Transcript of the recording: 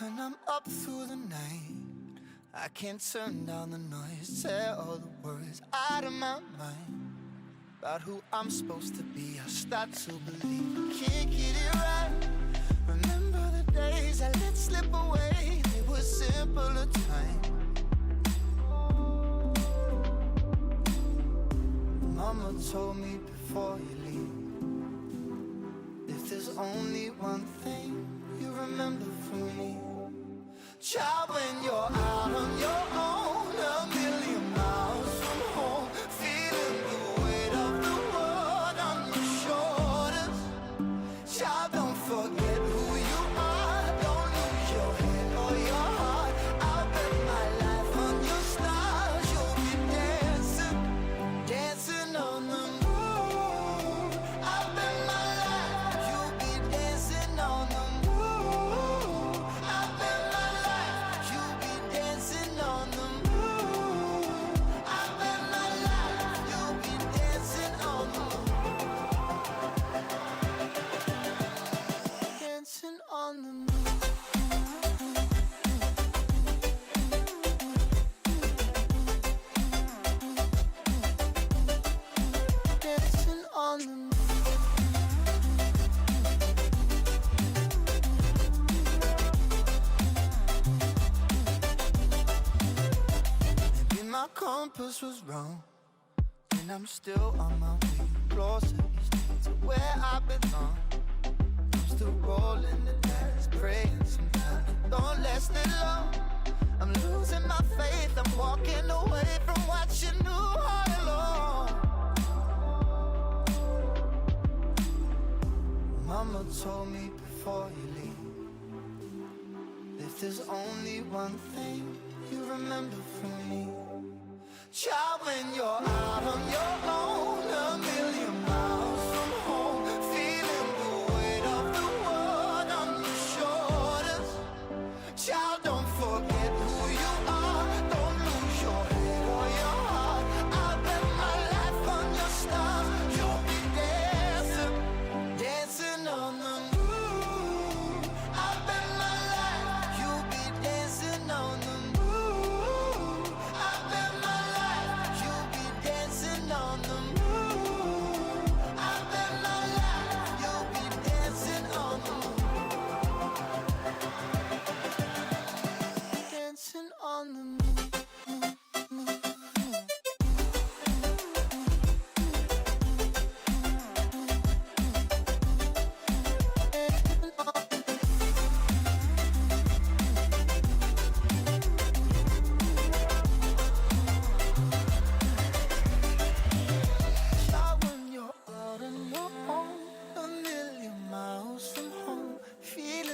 When I'm up through the night, I can't turn down the noise, tear all the words out of my mind. About who I'm supposed to be, I start to believe I can't get it right. Remember the days I let slip away, they were simpler times. Mama told me before you leave, if there's only one thing you remember from me, child, when you're out on your own, a million miles from home, feeling the weight of the world on your shoulders. Child, don't forget who you are, don't lose your head or your heart. I'll bet my life on your stars, you'll be dancing, dancing on the moon. I'll bet my life, you'll be dancing on the moon. I'll bet my life, you'll be dancing on the moon. I'll bet my life, you'll be dancing on the moon. Dancing on the moon. Dancing on the moon. Maybe my compass was wrong, and I'm still on my way closer each day to where I belong. I'm still rolling the dice, praying sometimes it don't last that long. I'm losing my faith, I'm walking away from what you knew all along. Mama told me before you leave, if there's only one thing you remember from me, child, when you're out on your own,